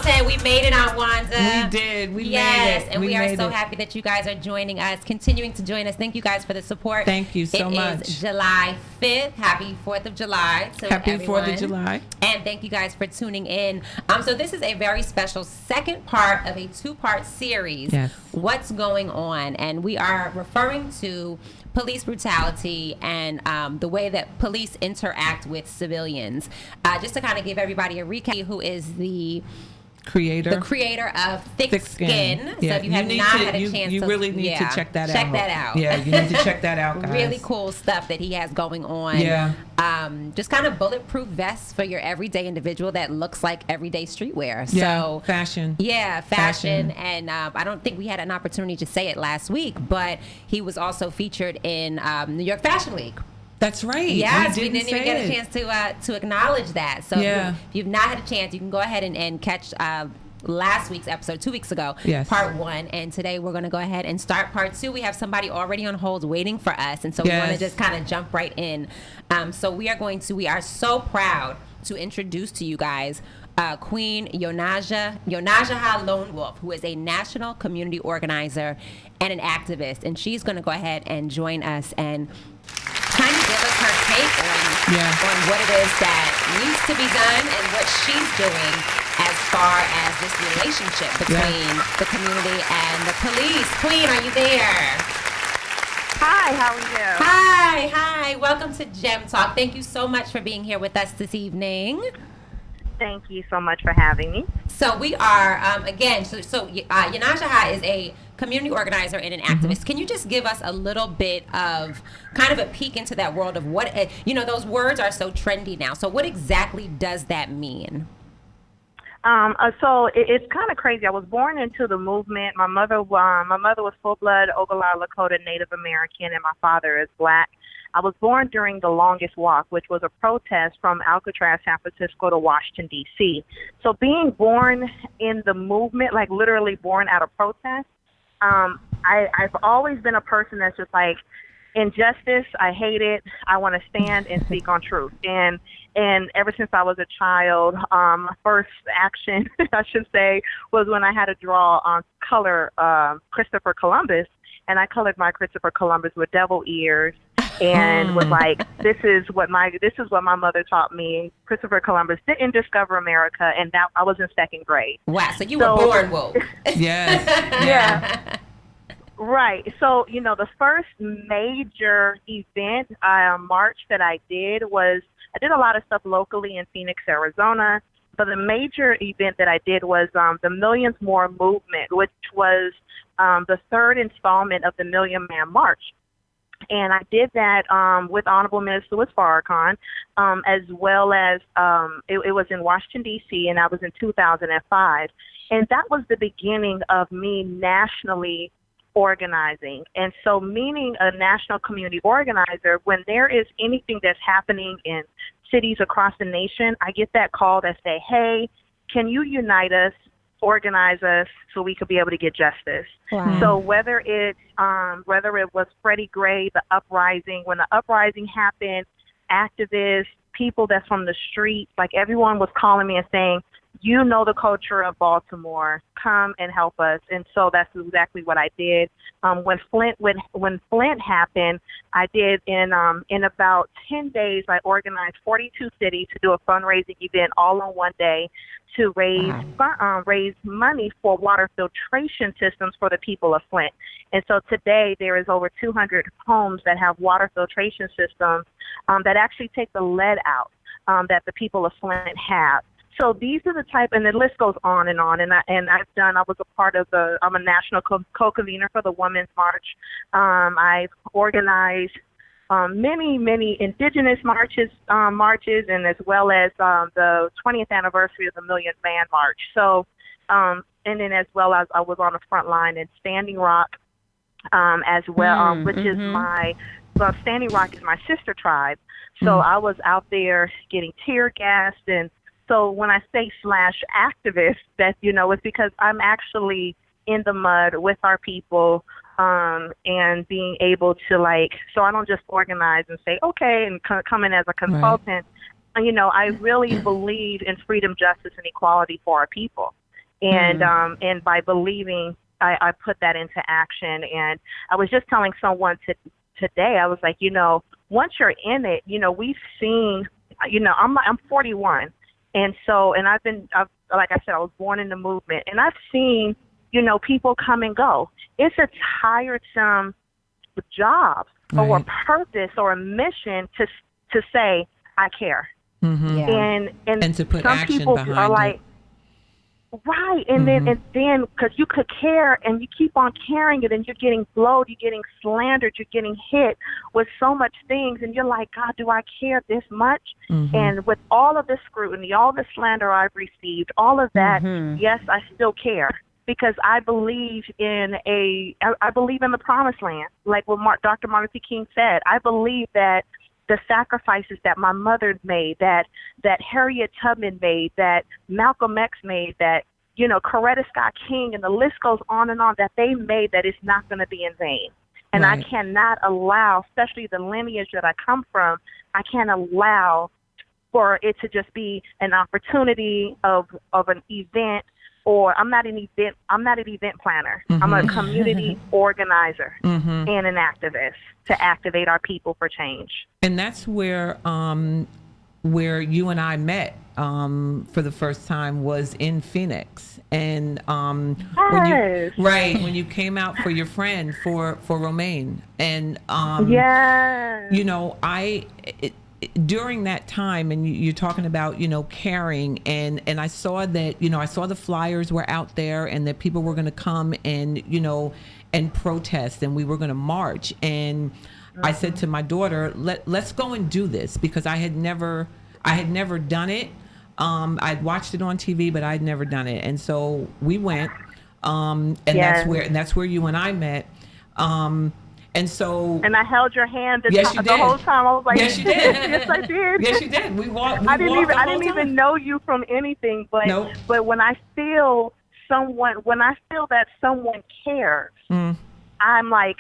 Hamilton. We made it, Aunt Wanda. We did. We yes, made it. And we are so happy that you guys are joining us, continuing to join us. Thank you guys for the support. Thank you so much. It is July 5th. Happy 4th of July to Happy everyone. 4th of July. And thank you guys for tuning in. So this is a very special second part of a two-part series. Yes. What's going on? And we are referring to police brutality and the way that police interact with civilians. Just to kind of give everybody a recap, who is the creator of Thick Skin. Yeah. So if you have not had a chance, you really need to check that out. Check that out. Yeah, you need to check that out, guys. Really cool stuff that he has going on. Yeah. Just kind of bulletproof vests for your everyday individual that looks like everyday streetwear. Yeah, so fashion. Yeah, fashion. And I don't think we had an opportunity to say it last week, but he was also featured in New York Fashion Week. That's right. Yes, we didn't even get a chance to acknowledge that. So yeah. if you've not had a chance, you can go ahead and catch last week's episode, 2 weeks ago, yes. part 1. And today we're going to go ahead and start part 2. We have somebody already on hold waiting for us. And so we want to just kind of jump right in. So we are so proud to introduce to you guys Queen Yonasda Lone Wolf, who is a national community organizer and an activist. And she's going to go ahead and join us and kind of give us her take on what it is that needs to be done and what she's doing as far as this relationship between the community and the police. Queen, are you there? Hi, how are you? Hi. Welcome to Gem Talk. Thank you so much for being here with us this evening. Thank you so much for having me. So we are, Yonasda is a community organizer and an activist. Mm-hmm. Can you just give us a little bit of kind of a peek into that world of what, those words are so trendy now. So what exactly does that mean? So it's kind of crazy. I was born into the movement. My mother was full-blood Oglala Lakota Native American, and my father is Black. I was born during the longest walk, which was a protest from Alcatraz, San Francisco to Washington, D.C. So being born in the movement, like literally born out of protest, I've always been a person that's just like, injustice, I hate it. I want to stand and speak on truth. And ever since I was a child, my first action, I should say, was when I had to draw on color Christopher Columbus, and I colored my Christopher Columbus with devil ears. And was like, this is what my mother taught me. Christopher Columbus didn't discover America, and that I was in second grade. Wow, so you were born woke. Yes. Yeah. Right. So, the first major event, march that I did a lot of stuff locally in Phoenix, Arizona. But the major event that I did was the Millions More movement, which was the third installment of the Million Man March. And I did that with Honorable Minister Louis Farrakhan, as well as it was in Washington, D.C., and that was in 2005. And that was the beginning of me nationally organizing. And so meaning a national community organizer, when there is anything that's happening in cities across the nation, I get that call that say, hey, can you unite us, organize us so we could be able to get justice? Wow. So whether it was Freddie Gray, the uprising, when the uprising happened, activists, people that's from the streets, like everyone was calling me and saying, you know the culture of Baltimore, come and help us. And so that's exactly what I did. When Flint happened, I did in about 10 days, I organized 42 cities to do a fundraising event all on one day to raise money for water filtration systems for the people of Flint. And so today there is over 200 homes that have water filtration systems that actually take the lead out that the people of Flint have. So these are the type, and the list goes on. And I was a part of I'm a national co-convener for the Women's March. I've organized many indigenous marches, and as well as the 20th anniversary of the Million Man March. So, and then as well as I was on the front line in Standing Rock, as well, which is Standing Rock is my sister tribe. So I was out there getting tear gassed. And so when I say /activist, that, it's because I'm actually in the mud with our people, and being able to so I don't just organize and say, okay, and come in as a consultant. Right. I really believe in freedom, justice, and equality for our people. And by believing, I put that into action. And I was just telling someone today, I was like, once you're in it, we've seen, I'm 41. And so, and like I said, I was born in the movement, and I've seen, people come and go. It's a tiresome job or a purpose or a mission to say, I care. Mm-hmm. Yeah. And to put some action people behind are like, it. right, and then because you could care and you keep on caring it, and you're getting blowed, you're getting slandered, you're getting hit with so much things, and you're like, God, do I care this much? And with all of the scrutiny, all the slander I've received, all of that, yes, I still care, because I believe in the promised land, like what Dr. Martin Luther King said. I believe that the sacrifices that my mother made, that Harriet Tubman made, that Malcolm X made, that, Coretta Scott King, and the list goes on and on, that they made, that it's not going to be in vain. And I cannot allow, especially the lineage that I come from, I can't allow for it to just be an opportunity of an event, or I'm not an event planner. I'm a community organizer and an activist to activate our people for change. And that's where you and I met for the first time, was in Phoenix. And when you came out for your friend, for Romaine. And during that time, and you're talking about, caring, and I saw that, I saw the flyers were out there, and that people were going to come and, and protest, and we were going to march. And I said to my daughter, let's go and do this, because I had never done it. I'd watched it on TV, but I'd never done it. And so we went, that's where you and I met. And I held your hand the whole time. I was like, yes, you did. Yes, I did. Yes, you did. I didn't even know you from anything, but nope. But when I feel that someone cares, I'm like,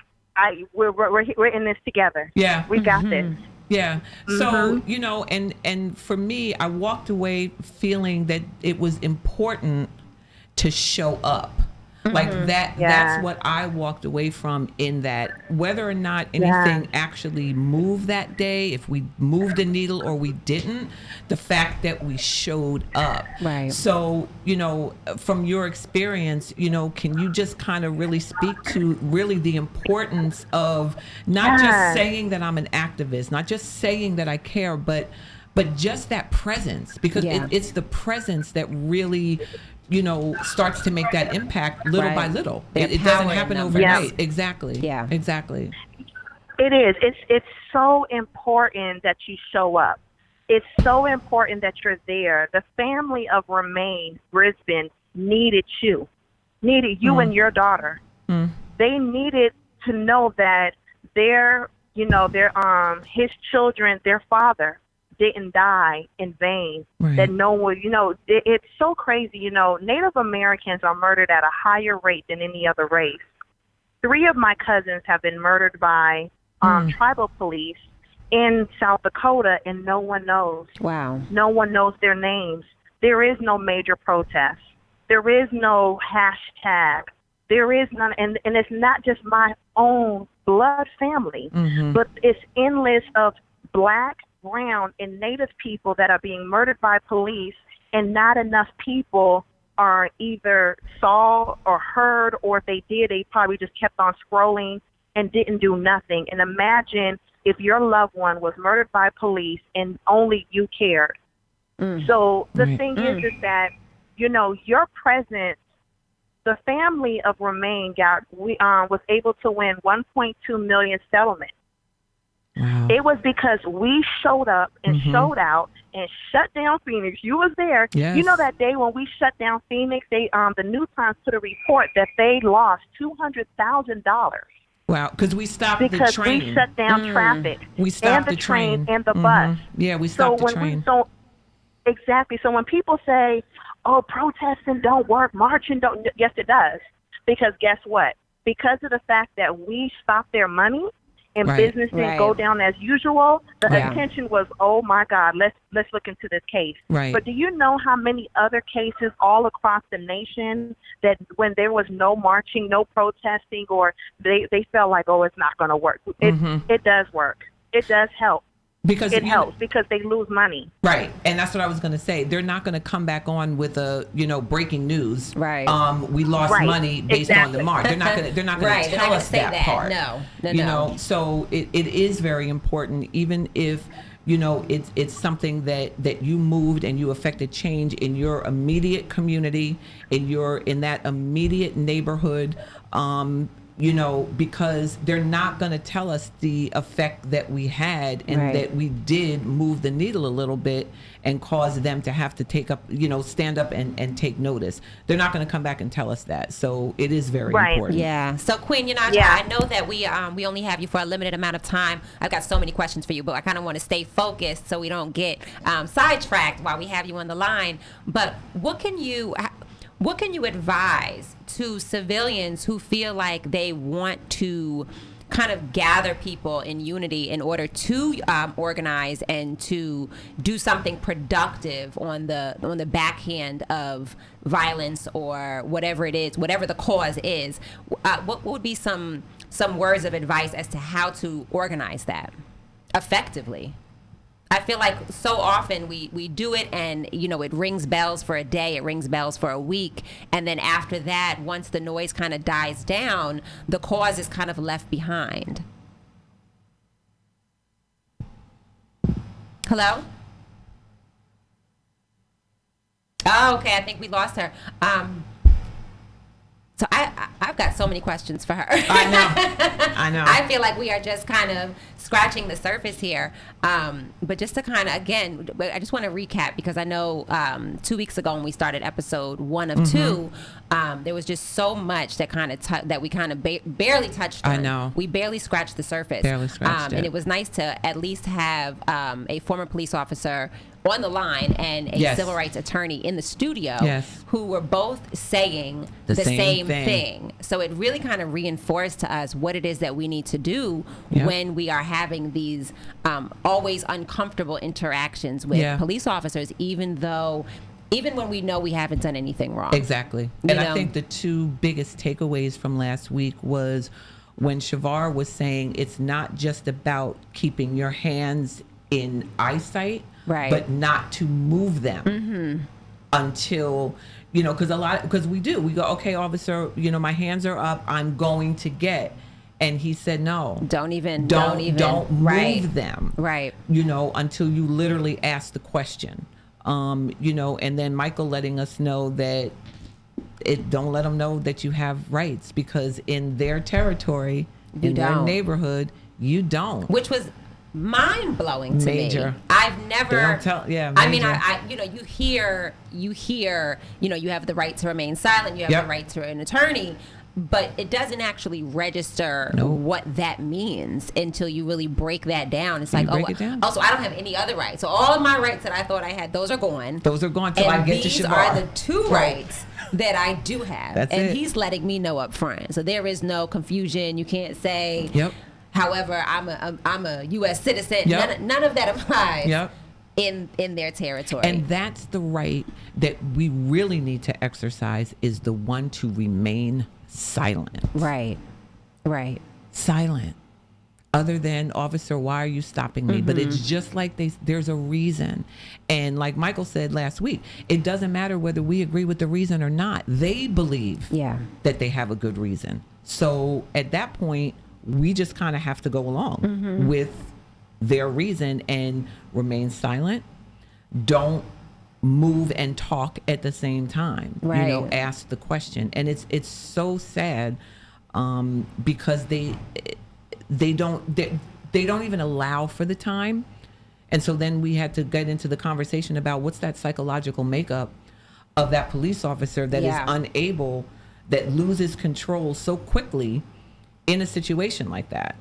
we're in this together. Yeah, we got this. Yeah. So, and for me, I walked away feeling that it was important to show up. Like that's what I walked away from, in that whether or not anything actually moved that day, if we moved the needle or we didn't, the fact that we showed up. Right. So, from your experience, can you just kind of really speak to really the importance of not just saying that I'm an activist, not just saying that I care, but just that presence, because it's the presence that really starts to make that impact little by little. It doesn't happen overnight. Yeah. Exactly. Yeah. Exactly. It is. It's so important that you show up. It's so important that you're there. The family of Romaine Brisbane needed you and your daughter. They needed to know that his children, their father, didn't die in vain. Right. That no one, it's so crazy. Native Americans are murdered at a higher rate than any other race. 3 of my cousins have been murdered by tribal police in South Dakota, and no one knows. Wow. No one knows their names. There is no major protest. There is no hashtag. There is none, and it's not just my own blood family, but it's endless of Black, brown, and Native people that are being murdered by police, and not enough people are either saw or heard, or if they did, they probably just kept on scrolling and didn't do nothing. And imagine if your loved one was murdered by police and only you cared. So the thing is that, your presence, the family of Romaine was able to win $1.2 million settlement. Wow. It was because we showed up and showed out and shut down Phoenix. You was there. Yes. That day when we shut down Phoenix, the New Times put a report that they lost $200,000. Wow, because we stopped the train. Because we shut down traffic. We stopped the train and the bus. bus. Yeah, we stopped the train. Exactly. So when people say, "Oh, protesting don't work, marching don't," yes, it does. Because guess what? Because of the fact that we stopped their money, and Right. business didn't go down as usual, the Yeah. attention was, oh my God, let's look into this case. Right. But do you know how many other cases all across the nation that when there was no marching, no protesting, or they felt like, oh, it's not going to work. It does work. It does help. Because It helps because they lose money. Right. And that's what I was going to say. They're not going to come back on with a, breaking news. Right. We lost Right. money based on the march. They're not going to Right. They're not tell gonna us say that part. No. So it is very important, even if, it's something that you moved and you affected change in your immediate community, in that immediate neighborhood, because they're not going to tell us the effect that we had and that we did move the needle a little bit and cause them to have to stand up and take notice. They're not going to come back and tell us that. So it is very important. Yeah. So Queen Yonasda, I know that we only have you for a limited amount of time. I've got so many questions for you, but I kind of want to stay focused so we don't get sidetracked while we have you on the line. But what can you advise to civilians who feel like they want to kind of gather people in unity in order to organize and to do something productive on the backhand of violence or whatever it is, whatever the cause is? What would be some words of advice as to how to organize that effectively? I feel like so often we do it and, it rings bells for a day, it rings bells for a week. And then after that, once the noise kind of dies down, the cause is kind of left behind. Hello? Oh, okay. I think we lost her. So I've got so many questions for her. I know. I feel like we are just kind of scratching the surface here. But just to kind of, again, I just want to recap because I know 2 weeks ago when we started episode 1 of 2, there was just so much that kind of that we kind of barely touched on. I know. We barely scratched the surface. Barely scratched it. And it was nice to at least have a former police officer on the line and a civil rights attorney in the studio who were both saying the same thing. So it really kind of reinforced to us what it is that we need to do when we are having these always uncomfortable interactions with police officers, even when we know we haven't done anything wrong. Exactly. And I think the two biggest takeaways from last week was when Shavar was saying it's not just about keeping your hands in eyesight, but not to move them until, because we go, okay, officer, my hands are up, I'm going to get. And he said, no, don't move them. Right. Until you literally ask the question. And then Michael letting us know that don't let them know that you have rights, because in their territory, their neighborhood, you don't. Which was mind-blowing to me. I've never. I mean, you hear, you have the right to remain silent. You have the right to an attorney. But it doesn't actually register what that means until you really break that down. It's like, so I don't have any other rights. So all of my rights that I thought I had, those are gone. Those are gone till I get to Shavar. These are the two rights that I do have. That's and it. he's letting me know up front. So there is no confusion. You can't say, however, I'm a U.S. citizen. None of that applies. In their territory. And that's the right that we really need to exercise, is the one to remain silent. Right. Silent. Other than, officer, why are you stopping me? But it's just like there's a reason. And like Michael said last week, it doesn't matter whether we agree with the reason or not. They believe that they have a good reason. So at that point, we just kind of have to go along with their reason and remain silent. Don't move and talk at the same time. Ask the question. And it's so sad because they don't even allow for the time. And so then we had to get into the conversation about what's that psychological makeup of that police officer that is unable, that loses control so quickly in a situation like that.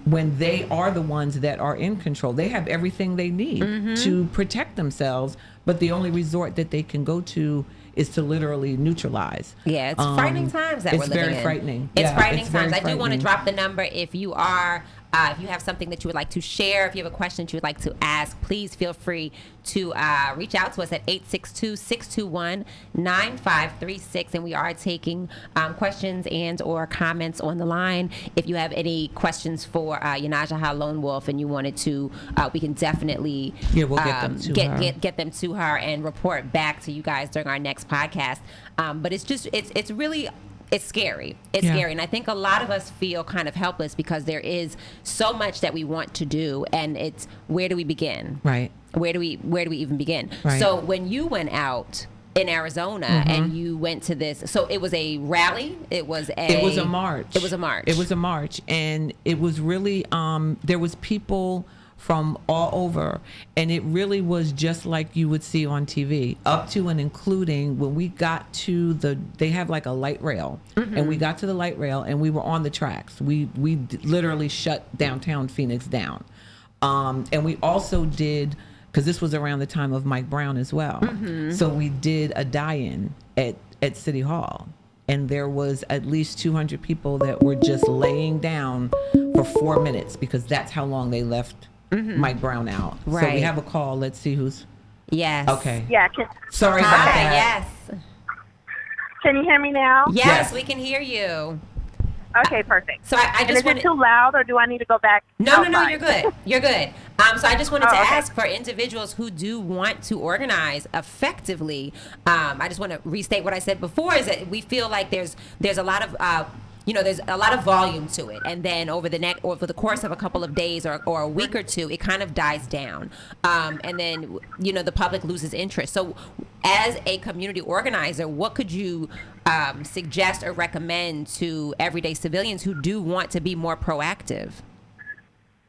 When they are the ones that are in control. They have everything they need to protect themselves, but the only resort that they can go to is to literally neutralize. It's frightening times that we're living in. It's very frightening. It's frightening times. I do want to drop the number if you are If you have something that you would like to share, if you have a question that you would like to ask, please feel free to reach out to us at 862-621-9536. And we are taking questions and or comments on the line. If you have any questions for Yonasda Lone Wolf and you wanted to, we can definitely we'll get them to her. Get them to her and report back to you guys during our next podcast. But it's just, it's really... It's scary. It's scary. And I think a lot of us feel kind of helpless because there is so much that we want to do, and it's, where do we begin? Right. Where do we even begin? Right. So when you went out in Arizona and you went to this, so it was a rally? It was a march. It was a march. It was a march. And it was really, there was people from all over, and it really was just like you would see on TV, up to and including when we got to they have like a light rail, and we got to the light rail and we were on the tracks. We literally shut downtown Phoenix down. And we also did, because this was around the time of Mike Brown as well, so we did a die-in at City Hall. And there was at least 200 people that were just laying down for 4 minutes because that's how long they left Mike Brown out. Right. So we have a call. Let's see who's. Yes. Okay. Yeah. Sorry about that. Yes. Can you hear me now? Yes, we can hear you. Okay, perfect. So I just is it too loud, or do I need to go back? No, you're good. You're good. So I just wanted to okay. ask for individuals who do want to organize effectively. I just want to restate what I said before, is that we feel like there's a lot of there's a lot of volume to it, and then over the course of a couple of days or a week or two, it kind of dies down, and then the public loses interest. So, as a community organizer, what could you suggest or recommend to everyday civilians who do want to be more proactive?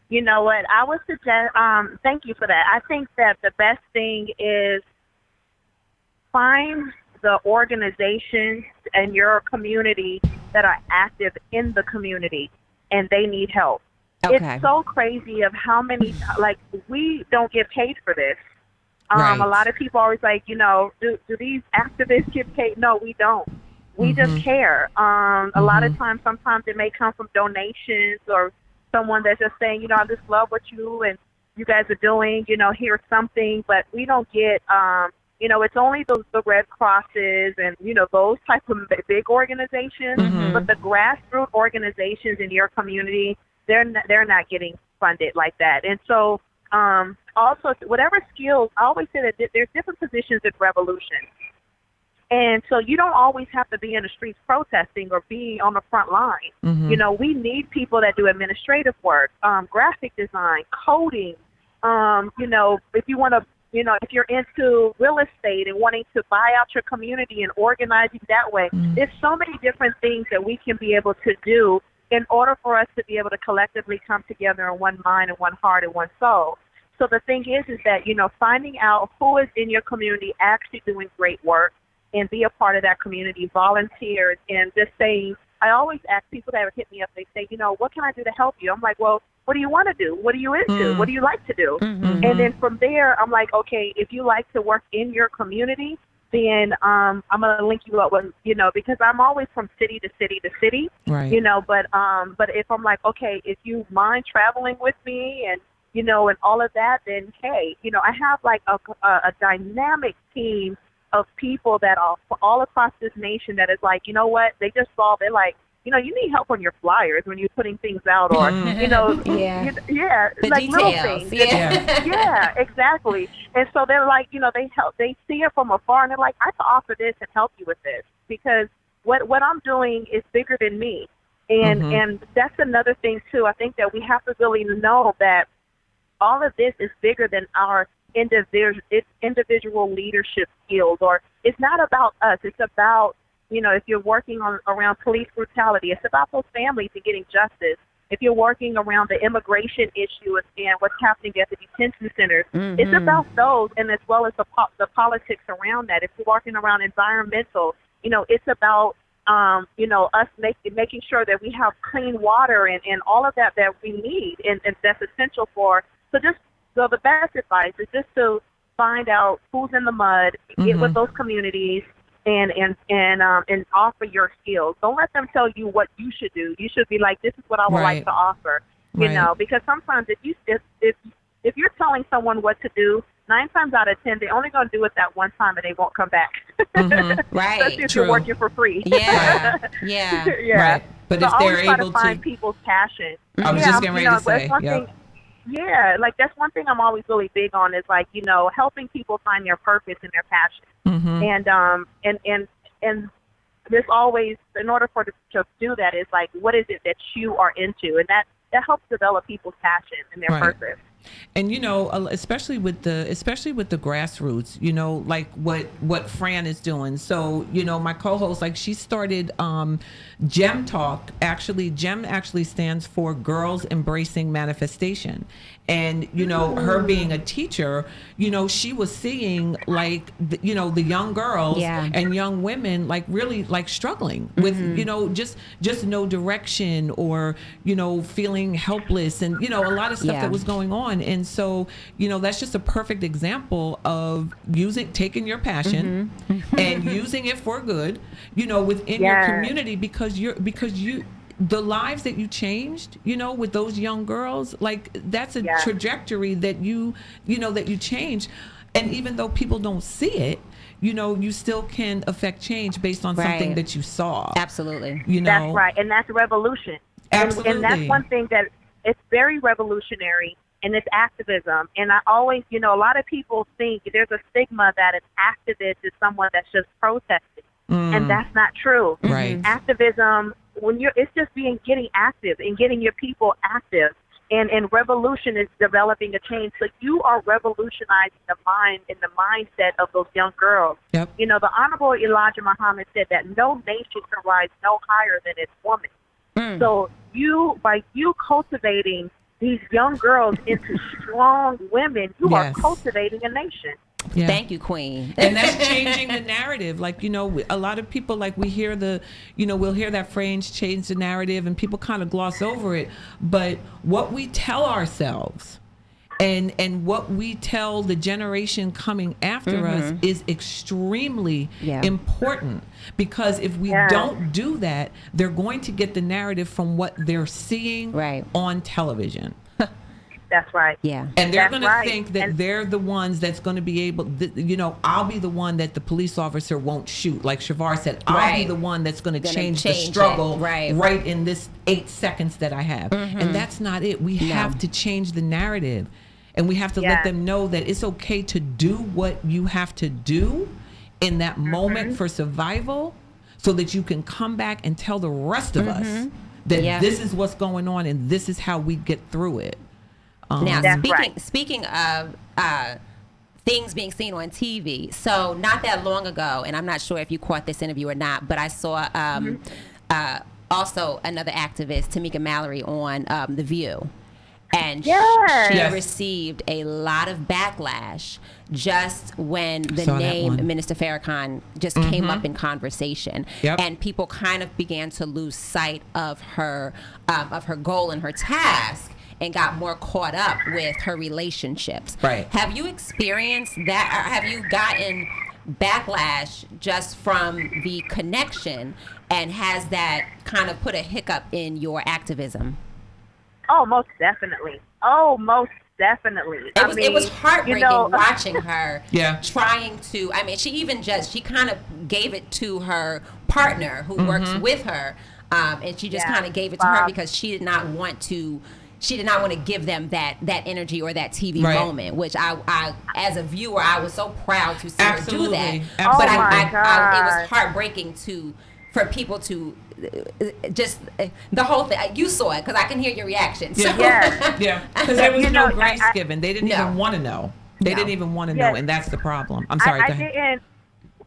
You know what I would suggest? Thank you for that. I think that the best thing is find the organizations in your community that are active in the community and they need help. Okay. It's so crazy of how many, we don't get paid for this. Right. A lot of people always do these activists get paid? No, we don't. We just care. A lot of times, sometimes it may come from donations or someone that's just saying, I just love what you and you guys are doing, here's something, but we don't get, it's only the Red Crosses and, those type of big organizations, but the grassroots organizations in your community, they're not getting funded like that. And so also, whatever skills, I always say that there's different positions in revolution. And so you don't always have to be in the streets protesting or be on the front line. We need people that do administrative work, graphic design, coding, if you want to, if you're into real estate and wanting to buy out your community and organizing that way, there's so many different things that we can be able to do in order for us to be able to collectively come together in one mind and one heart and one soul. So the thing is that, finding out who is in your community actually doing great work and be a part of that community, volunteers, and just saying, I always ask people that hit me up, they say, what can I do to help you? I'm like, well, what do you want to do? What are you into? What do you like to do? And then from there, I'm like, okay, if you like to work in your community, then I'm going to link you up with, because I'm always from city to city to city, right. But if I'm like, okay, if you mind traveling with me and, and all of that, then, hey, I have like a dynamic team of people that are all across this nation that is like, they just saw, they're like, you need help on your flyers when you're putting things out, or, the like details. little things. Yeah, exactly. And so they're like, they see it from afar and they're like, I can offer this and help you with this because what I'm doing is bigger than me. And that's another thing too. I think that we have to really know that all of this is bigger than our individual leadership skills, or it's not about us. It's about, if you're working around police brutality, it's about those families and getting justice. If you're working around the immigration issue and what's happening at the detention centers, it's about those, and as well as the politics around that. If you're working around environmental, it's about us making sure that we have clean water and all of that we need and that's essential for. So the best advice is just to find out who's in the mud, get with those communities, and offer your skills. Don't let them tell you what you should do. You should be like, this is what I would like to offer. you Right. know, because sometimes if you're telling someone what to do, 9 times out of 10, they're only going to do it that one time and they won't come back. Right. Especially if True. you're working for free. Yeah. Yeah. Yeah. Right. But So if I always they're try to able find to, people's passion. I was just getting ready to say, that's one thing. Yeah, like that's one thing I'm always really big on is like, helping people find their purpose and their passion. And there's always, in order for to do that, is like, what is it that you are into, and that helps develop people's passion and their purpose. And especially with the grassroots, like what Fran is doing. So my co-host, like, she started Gem Talk. Actually, Gem actually stands for Girls Embracing Manifestation. And her being a teacher, she was seeing like the young girls and young women like really like struggling with just no direction, or feeling helpless, and a lot of stuff that was going on. And so that's just a perfect example of taking your passion and using it for good within your community, because the lives that you changed, with those young girls, like that's a trajectory that you changed. And even though people don't see it, you still can affect change based on something that you saw. Absolutely. That's right. And that's revolution. Absolutely. And that's one thing that it's very revolutionary, and it's activism. And I always, a lot of people think there's a stigma that an activist is someone that's just protesting. And that's not true. Right. Activism, it's just getting active and getting your people active. And revolution is developing a change. So you are revolutionizing the mind and the mindset of those young girls. Yep. The Honorable Elijah Muhammad said that no nation can rise no higher than its woman. So by you cultivating these young girls into strong women, you are cultivating a nation. Yeah. Thank you, Queen. And that's changing the narrative. Like, a lot of people, like, we hear we'll hear that phrase, change the narrative, and people kind of gloss over it. But what we tell ourselves and what we tell the generation coming after us is extremely important, because if we don't do that, they're going to get the narrative from what they're seeing on television. That's right. Yeah. And they're going to think that they're the ones that's going to be able, I'll be the one that the police officer won't shoot. Like Shavar said, I'll be the one that's going to change the struggle right in this 8 seconds that I have. And that's not it. We have to change the narrative. And we have to let them know that it's okay to do what you have to do in that moment for survival, so that you can come back and tell the rest of us that this is what's going on and this is how we get through it. Now, speaking of things being seen on TV, so not that long ago, and I'm not sure if you caught this interview or not, but I saw also another activist, Tamika Mallory, on The View. And she received a lot of backlash just when the name Minister Farrakhan just came up in conversation. And people kind of began to lose sight of her goal and her task, and got more caught up with her relationships. Right. Have you experienced that? Or have you gotten backlash just from the connection? And has that kind of put a hiccup in your activism? Oh, most definitely. It was heartbreaking watching her trying to, she kind of gave it to her partner who works with her. And she just kind of gave it to her because she did not want to give them that energy or that TV moment, which I as a viewer, I was so proud to see her do that. But it was heartbreaking for people to just the whole thing. You saw it because I can hear your reaction. So. Because there was no grace given. They didn't even want to know. They didn't even want to know, and that's the problem. I'm sorry. Go ahead.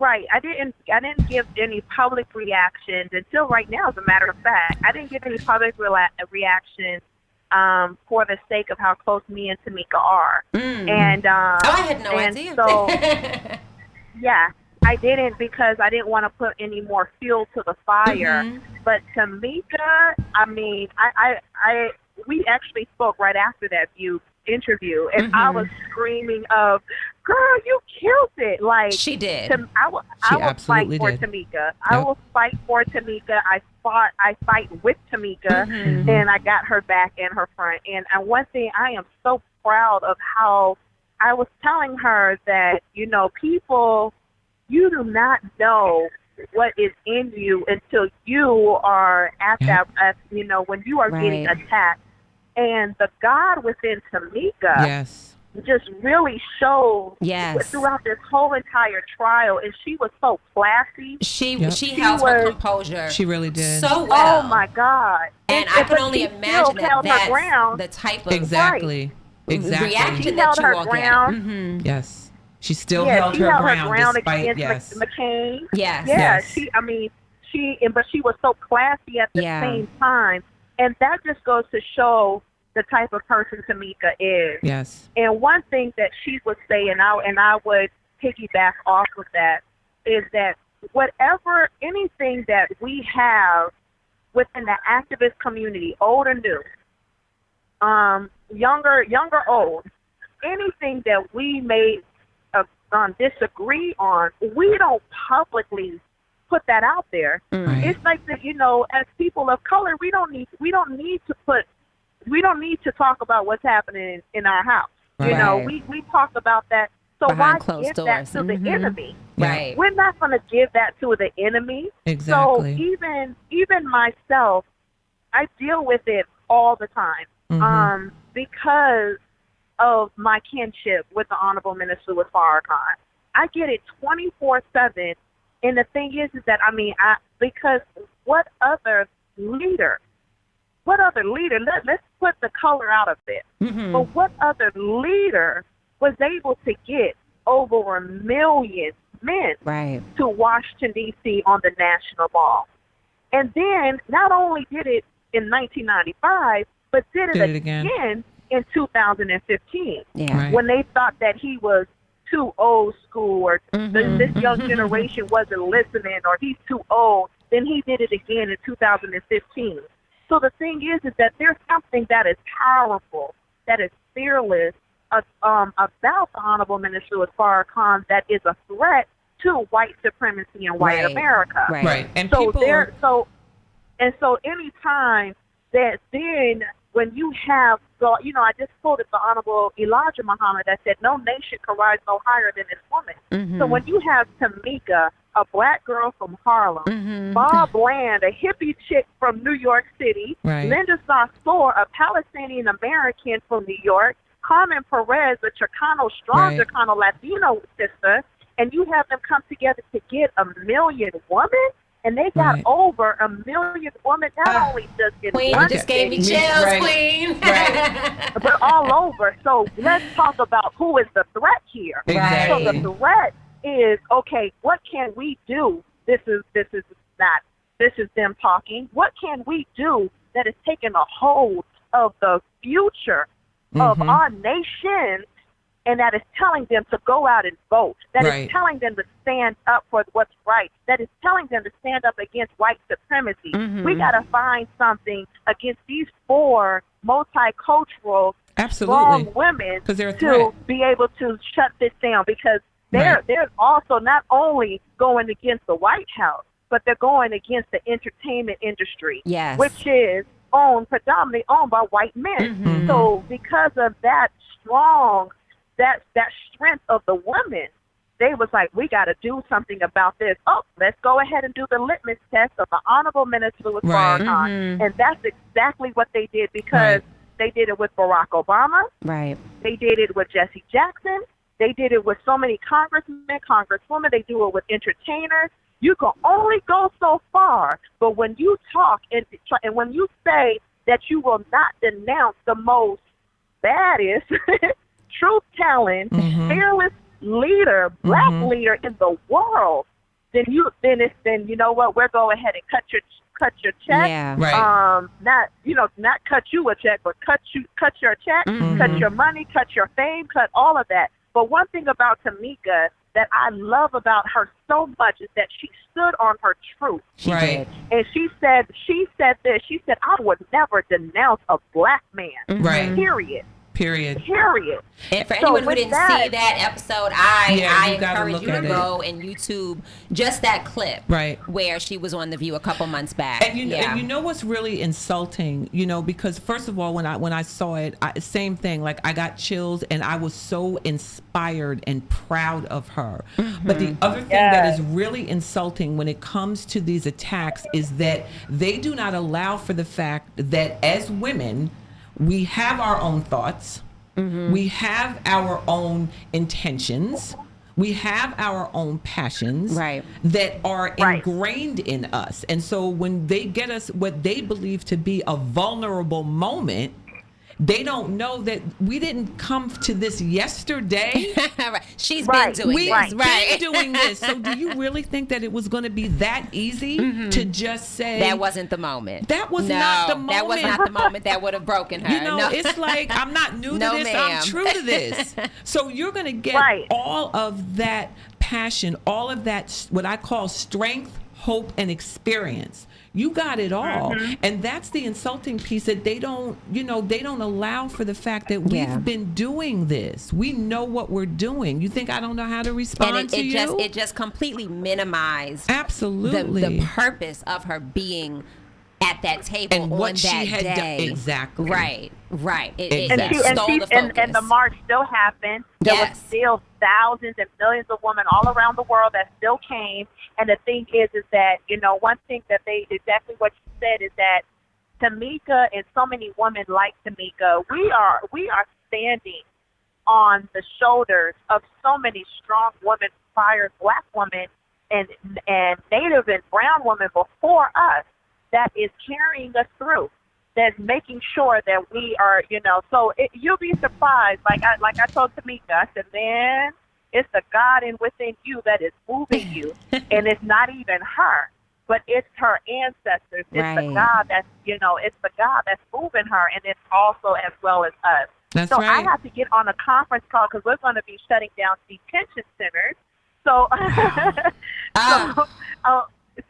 I didn't give any public reactions until right now. As a matter of fact, I didn't give any public reactions for the sake of how close me and Tamika are. And I had no idea. So I didn't, because I didn't want to put any more fuel to the fire. But Tamika, we actually spoke right after that interview, and I was screaming of, "Girl, you killed it!" Like she did. I will fight for Tamika. I will fight for Tamika. I fight with Tamika, and I got her back and her front. And one thing, I am so proud of how I was telling her that, you know, people, you do not know what is in you until you are at that, you know, when you are getting attacked. And the God within Tamika just really showed throughout this whole entire trial. And she was so classy. She held her composure. She really did. So well. Oh, my God. And I can only imagine that that's ground. the type of Exactly. reaction She that held you her all ground. get. Yes. She still held her ground despite, against McCain. Yes. But she was so classy at the same time. And that just goes to show the type of person Tamika is. Yes. And one thing that she would say, and I would piggyback off of that, is that anything that we have within the activist community, old or new, younger, old, anything that we may disagree on, we don't publicly put that out there. It's like that, you know, as people of color, we don't need to talk about what's happening in our house. You know, we talk about that. So behind why closed give doors. that to the enemy? Right. We're not going to give that to the enemy. Exactly. So even myself, I deal with it all the time because of my kinship with the Honorable Minister with Farrakhan. I get it 24/7, and the thing is that because what other leader? Let's put the color out of it. But what other leader was able to get over 1 million men to Washington D.C. on the national mall, and then not only did it in 1995, but did it again in 2015 when they thought that he was too old school or this young generation wasn't listening or he's too old. Then he did it again in 2015. So the thing is that there's something that is powerful, that is fearless about the Honorable Minister with Farrakhan that is a threat to white supremacy and white America. Right. And so people so anytime that then when you have, I just quoted the Honorable Elijah Muhammad that said, no nation can rise no higher than this woman. So when you have Tamika, a black girl from Harlem, Bob Bland, a hippie chick from New York City, Linda Sarsour, a Palestinian American from New York, Carmen Perez, a strong Chicano Latino sister, and you have them come together to get 1 million women. And they got over 1 million women, not only just in Queen, one just gave me chills, Queen. but all over. So let's talk about who is the threat here. Exactly. So the threat is, okay, what can we do? This is them talking. What can we do that is taking a hold of the future of our nation? And that is telling them to go out and vote. That is telling them to stand up for what's right. That is telling them to stand up against white supremacy. We got to find something against these 4 multicultural, strong women to be able to shut this down. Because they're also not only going against the White House, but they're going against the entertainment industry, which is predominantly owned by white men. So because of that that strength of the women, they was like, we got to do something about this. Oh, let's go ahead and do the litmus test of the Honorable Minister with Farrakhan. And that's exactly what they did, because they did it with Barack Obama. They did it with Jesse Jackson. They did it with so many congressmen, congresswomen. They do it with entertainers. You can only go so far. But when you talk and when you say that you will not denounce the most baddest, truth-telling, fearless leader, black leader in the world, then you know what? We're going ahead and cut your check. Not cut you a check, but cut your check, cut your money, cut your fame, cut all of that. But one thing about Tamika that I love about her so much is that she stood on her truth. She did. And she said this. She said, I would never denounce a black man. Period. Period. And for So anyone who with didn't that- see that episode, I you gotta encourage look you to at go and YouTube just that clip, Right. where she was on The View a couple months back. And you know what's really insulting, because first of all, when I saw it, same thing. Like, I got chills, and I was so inspired and proud of her. But the other thing that is really insulting when it comes to these attacks is that they do not allow for the fact that as women, we have our own thoughts, we have our own intentions, we have our own passions that are ingrained in us. And so when they get us what they believe to be a vulnerable moment, they don't know that we didn't come to this yesterday. She's been doing this. We've been doing this. So do you really think that it was going to be that easy to just say... That wasn't the moment. That was not the moment. That was not the moment that would have broken her. It's like, I'm not new to this. Ma'am. I'm true to this. So you're going to get all of that passion, all of that, what I call strength, hope, and experience. You got it all. And that's the insulting piece, that they don't allow for the fact that we've been doing this. We know what we're doing. You think I don't know how to respond to you? It just completely minimized absolutely the purpose of her being at that table and what on she that had day. done. Exactly. Right. Exactly. Stole the focus. And the march still happened. There was still thousands and millions of women all around the world that still came. And the thing is that, one thing that exactly what you said is that Tamika and so many women like Tamika, we are standing on the shoulders of so many strong women, inspired Black women and Native and brown women before us, that is carrying us through, that's making sure that we are, so you'll be surprised. Like I told Tamika, I said, man, it's the God within you that is moving you. And it's not even her, but it's her ancestors. It's the God that's, it's the God that's moving her. And it's also as well as us. That's so right. I have to get on a conference call because we're going to be shutting down detention centers. So,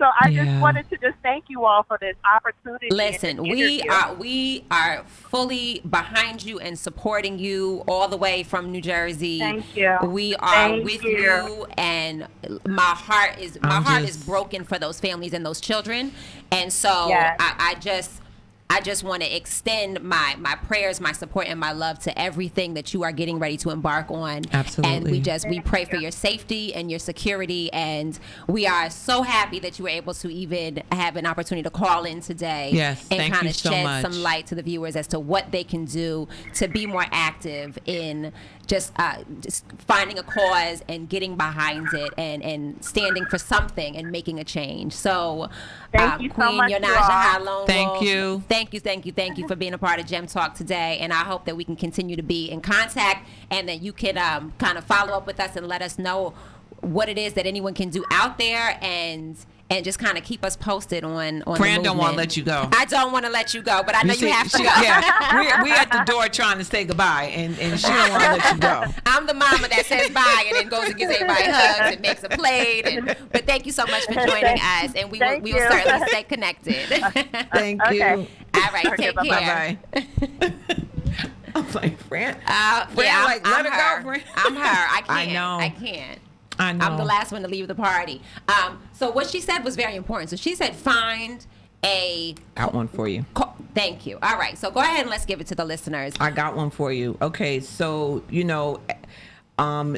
so I just wanted to just thank you all for this opportunity. Listen, we are fully behind you and supporting you all the way from New Jersey. Thank you. We are with you, and my heart is broken for those families and those children. And so I just want to extend my prayers, my support, and my love to everything that you are getting ready to embark on. Absolutely. And we pray for your safety and your security. And we are so happy that you were able to even have an opportunity to call in today. Yes, and kind of so shed much. some light to the viewers as to what they can do to be more active in just finding a cause and getting behind it and standing for something and making a change. So, thank you Queen so much, Yonasda, thank you. Thank you for being a part of Gem Talk today. And I hope that we can continue to be in contact and that you can kind of follow up with us and let us know what it is that anyone can do out there and just kind of keep us posted on Fran the don't want to let you go. I don't want to let you go, but I know you have to go. Yeah, we at the door trying to say goodbye, and she don't want to let you go. I'm the mama that says bye and then goes and gives everybody hugs and makes a plate. But thank you so much for joining us, and we will certainly stay connected. Thank you. All right, take care. Bye-bye. I'm like, Fran, let her go, Fran. I'm her. I can't. I know. I can't. I know. I'm the last one to leave the party. So what she said was very important. So she said find got one for you. Thank you. All right. So go ahead and let's give it to the listeners. I got one for you. Okay. So,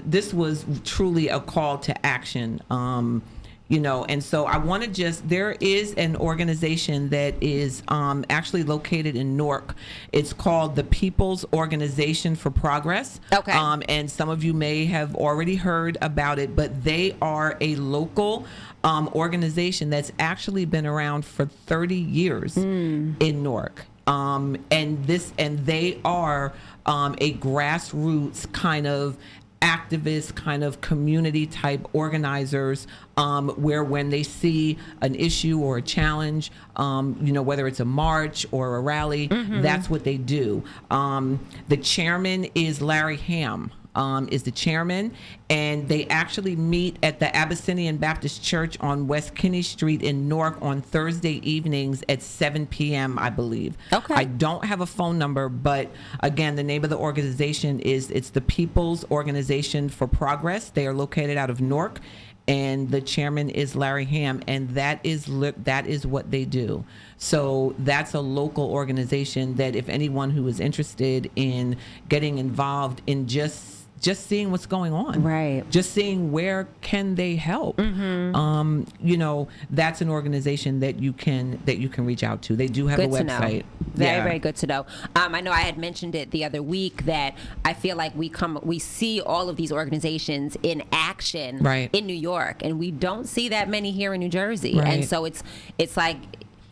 this was truly a call to action. And so I want to there is an organization that is actually located in Newark. It's called the People's Organization for Progress. Okay. And some of you may have already heard about it, but they are a local organization that's actually been around for 30 years in Newark. And they are a grassroots kind of activist, kind of community type organizers, where when they see an issue or a challenge, whether it's a march or a rally, that's what they do. The chairman is Larry Ham. is the chairman, and they actually meet at the Abyssinian Baptist Church on West Kinney Street in Newark on Thursday evenings at 7 p.m., I believe. Okay. I don't have a phone number, but again, the name of the organization it's the People's Organization for Progress. They are located out of Newark, and the chairman is Larry Ham, and that is what they do. So that's a local organization that if anyone who is interested in getting involved in just seeing what's going on, right, just seeing where can they help, that's an organization that you can reach out to. They do have a website. Very good to know. I know I had mentioned it the other week that I feel like we see all of these organizations in action in New York, and we don't see that many here in New Jersey. And so it's like,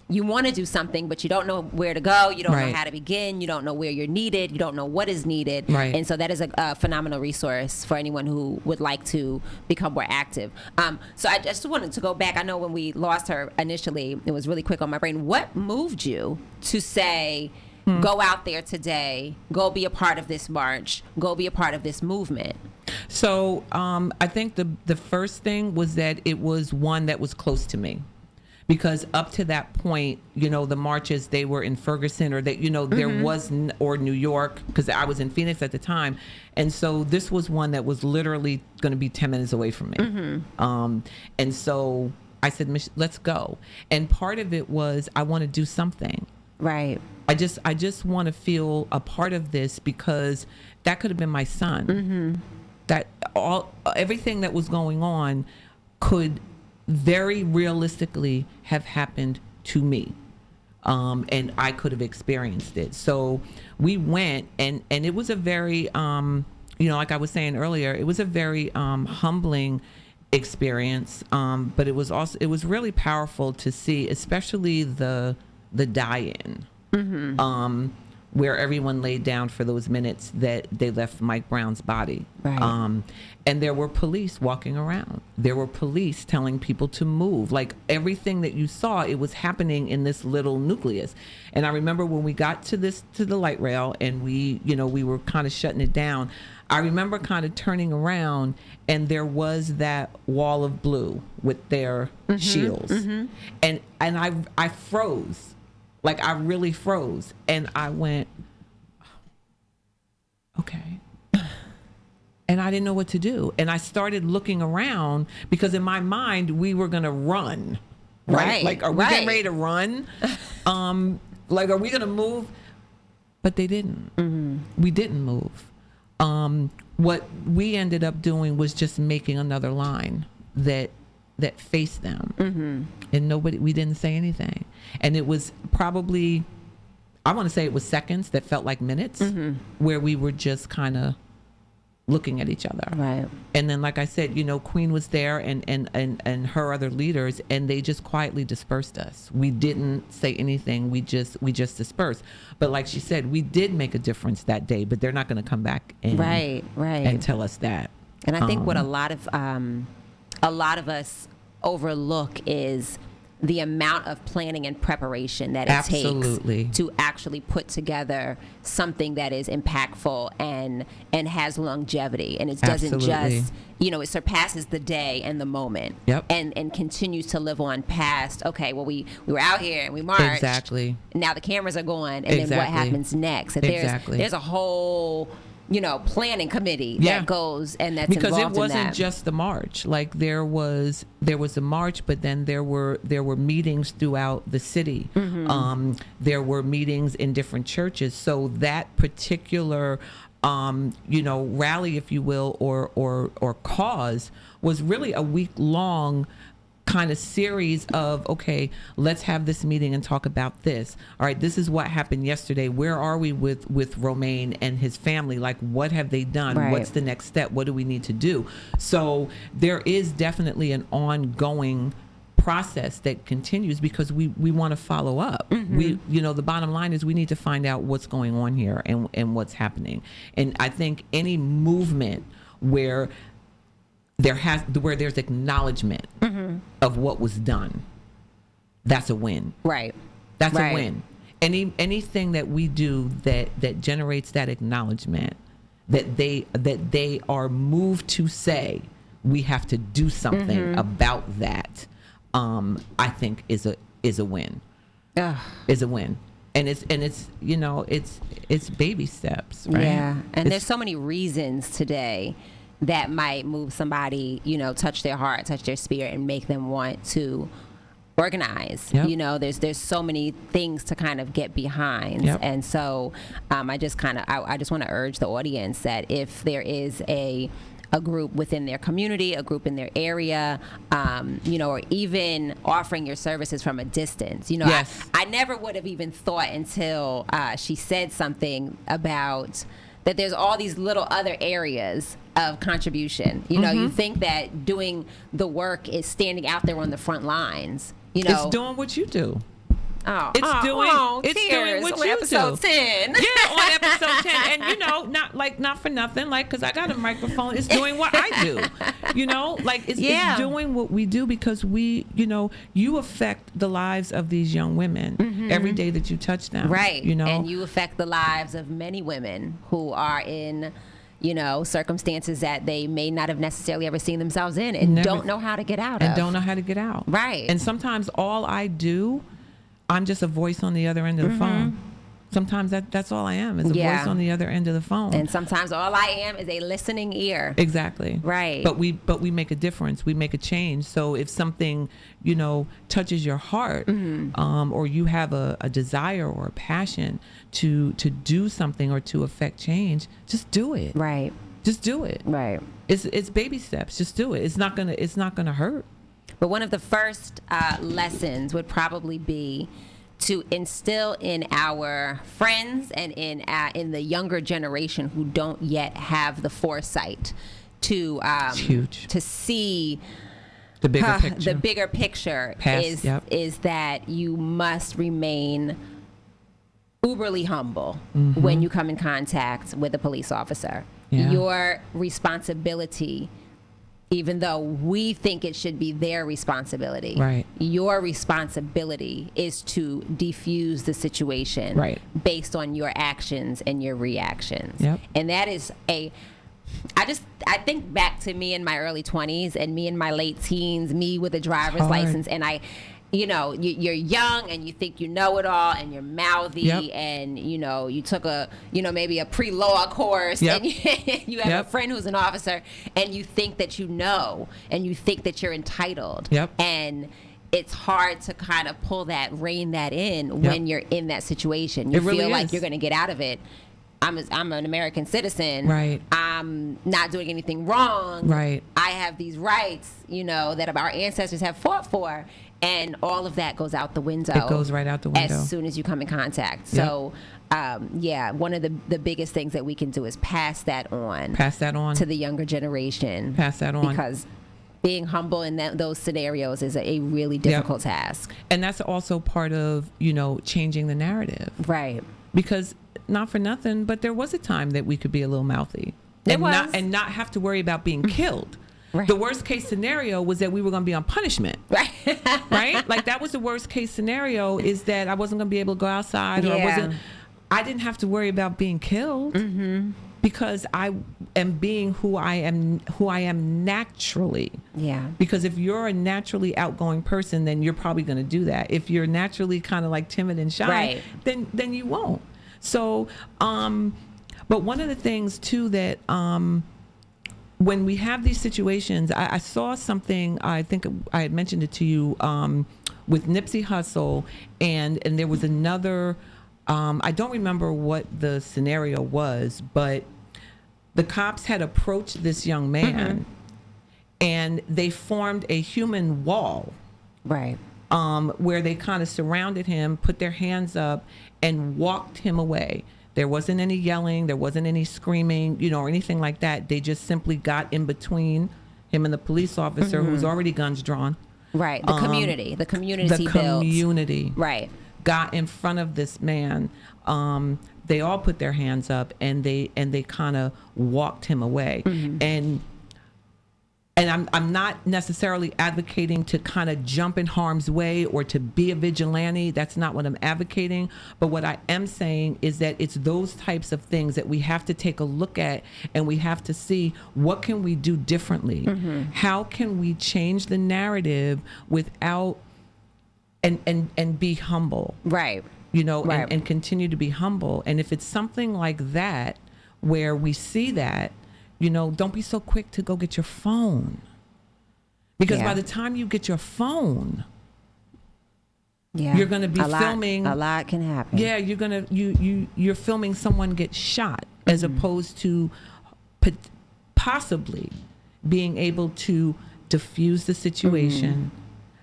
you want to do something, but you don't know where to go. You don't know how to begin. You don't know where you're needed. You don't know what is needed. And so that is a phenomenal resource for anyone who would like to become more active. So I just wanted to go back. I know when we lost her initially, it was really quick on my brain. What moved you to say, go out there today, go be a part of this march, go be a part of this movement? So I think the first thing was that it was one that was close to me. Because up to that point, the marches, they were in Ferguson or that, there was, or New York, because I was in Phoenix at the time. And so this was one that was literally going to be 10 minutes away from me. And so I said, let's go. And part of it was, I want to do something. Right. I just want to feel a part of this, because that could have been my son. That everything that was going on could very realistically have happened to me, and I could have experienced it. So we went, and it was a very like I was saying earlier, it was a very humbling experience, but it was really powerful to see, especially the die-in, where everyone laid down for those minutes that they left Mike Brown's body. And there were police walking around. There were police telling people to move. Like, everything that you saw, it was happening in this little nucleus. And I remember when we got to the light rail, and we were kind of shutting it down, I remember kind of turning around, and there was that wall of blue with their shields. And I froze. Like, I really froze. And I went, okay. And I didn't know what to do. And I started looking around, because in my mind, we were going to run. Right? Like, are we getting ready to run? Like, are we going to move? But they didn't. We didn't move. What we ended up doing was just making another line that faced them. And we didn't say anything. And it was probably, I want to say it was seconds that felt like minutes, where we were just kind of looking at each other. Right. And then, like I said, Queen was there, and her other leaders, and they just quietly dispersed us. We didn't say anything. We just dispersed. But like she said, we did make a difference that day, but they're not going to come back and and tell us that. And I think what a lot of us overlook is the amount of planning and preparation that it takes to actually put together something that is impactful and has longevity, and it doesn't just it surpasses the day and the moment, and continues to live on past. Okay, well, we were out here and we marched. Now the cameras are going, and then what happens next? There's a whole planning committee that goes and that's because involved it wasn't in that. Just the march. Like, there was a march, but then there were meetings throughout the city. There were meetings in different churches. So that particular rally, if you will, or cause, was really a week long kind of series of, okay, let's have this meeting and talk about this. All right, this is what happened yesterday. Where are we with Romaine and his family? Like, what have they done? What's the next step? What do we need to do? So there is definitely an ongoing process that continues, because we want to follow up. We, the bottom line is we need to find out what's going on here and what's happening. And I think any movement where there's acknowledgement of what was done, that's a win. That's a win. Anything that we do that generates that acknowledgement, that they are moved to say we have to do something about that, I think is a win. Is a win. And it's you know, it's baby steps, right? Yeah. And there's so many reasons today that might move somebody, you know, touch their heart, touch their spirit, and make them want to organize. Yep. You know, there's so many things to kind of get behind. Yep. And so I just want to urge the audience that if there is a group within their community, a group in their area, you know, or even offering your services from a distance. You know, yes. I never would have even thought until she said something about that there's all these little other areas of contribution. You know, you think that doing the work is standing out there on the front lines. You know, it's doing what you do. Oh, it's doing tears. what on you episode do. 10. Yeah, on episode 10. And you know, not for nothing, like, because I got a microphone. It's doing what I do. You know, like it's doing what we do because we, you know, you affect the lives of these young women every day that you touch them. Right. You know, and you affect the lives of many women who are in, you know, circumstances that they may not have necessarily ever seen themselves in and don't know how to get out of. And don't know how to get out. Right. And sometimes all I do, I'm just a voice on the other end of the phone. Sometimes that's all I am, is a voice on the other end of the phone. And sometimes all I am is a listening ear. Exactly. Right. But we make a difference. We make a change. So if something, you know, touches your heart, or you have a desire or a passion to do something or to affect change, just do it. Right. Just do it. Right. It's baby steps. Just do it. It's not gonna hurt. But one of the first lessons would probably be to instill in our friends and in the younger generation who don't yet have the foresight to see the bigger picture. The bigger picture is that you must remain uberly humble when you come in contact with a police officer. Yeah. Your responsibility, even though we think it should be their responsibility, right, your responsibility is to defuse the situation, right, based on your actions and your reactions. Yep. And that is I think back to me in my early 20s and me in my late teens, me with a driver's license, and you know, you're young and you think you know it all and you're mouthy, and you know, you took maybe a pre-law course, and you have a friend who's an officer and you think that you know and you think that you're entitled, and it's hard to kind of rein that in when you're in that situation. You feel like you're going to get out of it. I'm an American citizen. Right. I'm not doing anything wrong. Right. I have these rights, you know, that our ancestors have fought for. And all of that goes out the window. It goes right out the window as soon as you come in contact. So, one of the biggest things that we can do is pass that on to the younger generation. Pass that on. Because being humble in those scenarios is a really difficult task. And that's also part of, you know, changing the narrative. Right. Because not for nothing, but there was a time that we could be a little mouthy. And not have to worry about being killed. Right. The worst case scenario was that we were going to be on punishment. Right. Right? Like that was the worst case scenario, is that I wasn't going to be able to go outside, or I didn't have to worry about being killed, because I am being who I am naturally. Yeah. Because if you're a naturally outgoing person, then you're probably going to do that. If you're naturally kind of like timid and shy, then you won't. So, but one of the things too that, when we have these situations, I saw something, I think I had mentioned it to you, with Nipsey Hussle, and there was another, I don't remember what the scenario was, but the cops had approached this young man, and they formed a human wall. Right. Where they kind of surrounded him, put their hands up, and walked him away. There wasn't any yelling, there wasn't any screaming, you know, or anything like that. They just simply got in between him and the police officer, who was already guns drawn. Right. The community built. Right. Got in front of this man. They all put their hands up, and they kind of walked him away. And I'm not necessarily advocating to kind of jump in harm's way or to be a vigilante. That's not what I'm advocating. But what I am saying is that it's those types of things that we have to take a look at, and we have to see what can we do differently. How can we change the narrative without and be humble, right? Right. And continue to be humble. And if it's something like that where we see that, don't be so quick to go get your phone, because by the time you get your phone, you're going to be filming. A lot can happen. Yeah, you're filming someone get shot, as opposed to possibly being able to diffuse the situation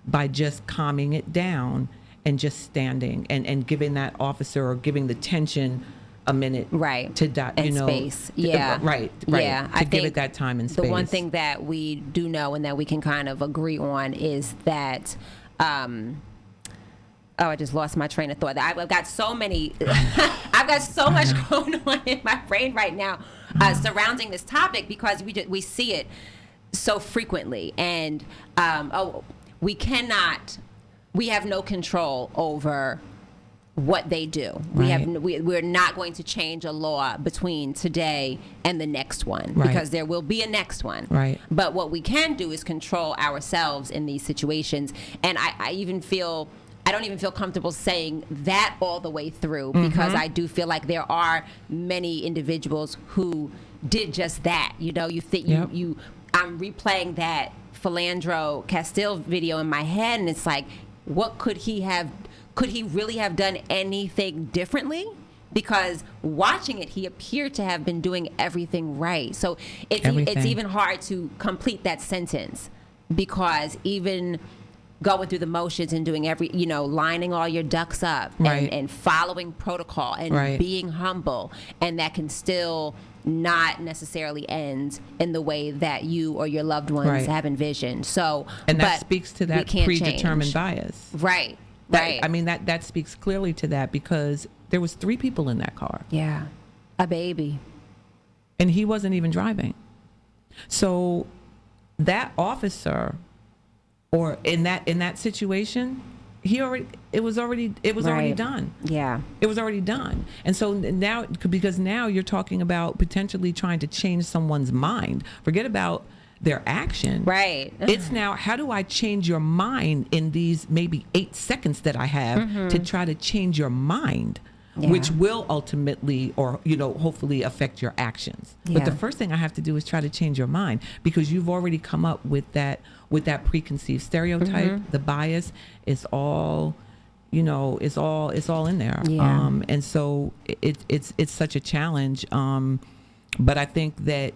by just calming it down and just standing and giving that officer or giving the tension a minute, right, to space. Right. Yeah, to give it that time and space. The one thing that we do know and that we can kind of agree on is that I just lost my train of thought. I've got so many I've got so much going on in my brain right now surrounding this topic, because we see it so frequently, and we have no control over what they do. Right. We're not going to change a law between today and the next one, right, because there will be a next one. Right. But what we can do is control ourselves in these situations. And I don't even feel comfortable saying that all the way through, because I do feel like there are many individuals who did just that. I'm replaying that Philandro Castile video in my head, and it's like, what could he really have done anything differently? Because watching it, he appeared to have been doing everything right. So it's even hard to complete that sentence, because even going through the motions and doing lining all your ducks up, right, and following protocol and right, being humble, and that can still not necessarily end in the way that you or your loved ones right, have envisioned. So, and that speaks to that predetermined bias. Right. Right. I mean, that speaks clearly to that, because there was 3 people in that car. Yeah. A baby. And he wasn't even driving. So that officer, or in that situation, it was already done. Yeah. It was already done. And so now, because now you're talking about potentially trying to change someone's mind. Forget about their action. Right. It's now, how do I change your mind in these maybe 8 seconds that I have to try to change your mind, which will ultimately, or hopefully affect your actions. Yeah. But the first thing I have to do is try to change your mind, because you've already come up with that preconceived stereotype. The bias is all, it's all in there. Yeah. And so it's such a challenge. But I think that,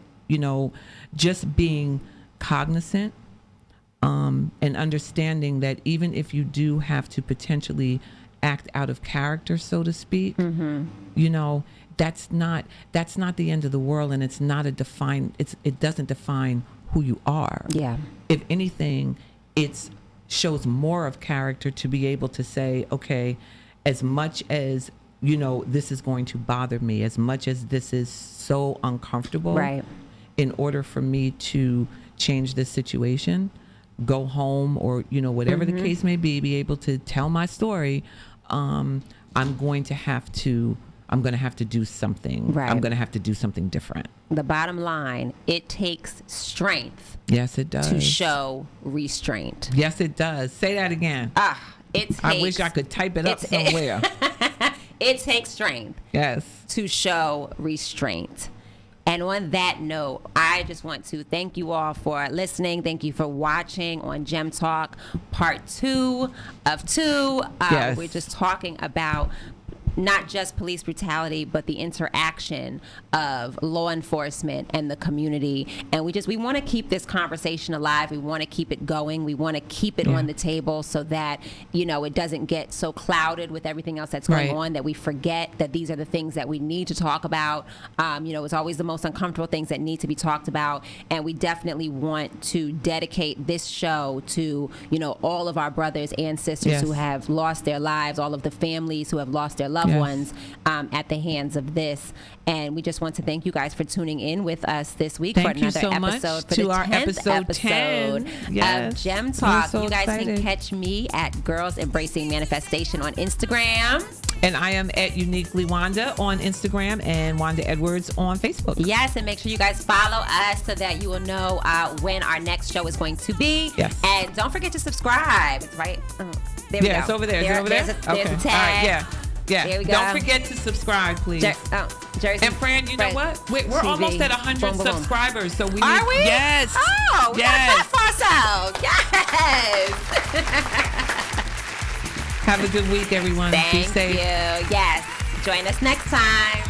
just being cognizant, and understanding that even if you do have to potentially act out of character, so to speak, that's not the end of the world, and it's not it doesn't define who you are. Yeah. If anything, it shows more of character to be able to say, okay, as much as this is going to bother me, as much as this is so uncomfortable, right, in order for me to change this situation, go home, or whatever the case may be able to tell my story, I'm going to have to do something. Right. I'm going to have to do something different. The bottom line, it takes strength. Yes, it does. To show restraint. Yes, it does. Say that again. I wish I could type it up somewhere. It takes strength. Yes. To show restraint. And on that note, I just want to thank you all for listening. Thank you for watching on Gem Talk Part 2 of 2. Yes. We're just talking about not just police brutality, but the interaction of law enforcement and the community. And we want to keep this conversation alive. We want to keep it going. We want to keep it on the table so that, it doesn't get so clouded with everything else that's going on that we forget that these are the things that we need to talk about. It's always the most uncomfortable things that need to be talked about. And we definitely want to dedicate this show to, all of our brothers and sisters who have lost their lives, all of the families who have lost their loved loved ones at the hands of this. And we just want to thank you guys for tuning in with us this week for another episode, for the 10th episode of Gem Talk. You guys can catch me at Girls Embracing Manifestation on Instagram. And I am at Uniquely Wanda on Instagram and Wanda Edwards on Facebook. Yes, and make sure you guys follow us so that you will know when our next show is going to be. Yes. And don't forget to subscribe. It's right. There we go. It's over there. Is it over there? There's a tag. All right, yeah. There we go. Don't forget to subscribe, please. Jersey. And Fran, you know what? We're TV. Almost at 100 subscribers, so we Are we? Yes. Oh, we got that far south. Yes. Have a good week, everyone. Thank Be safe. you. Yes. Join us next time.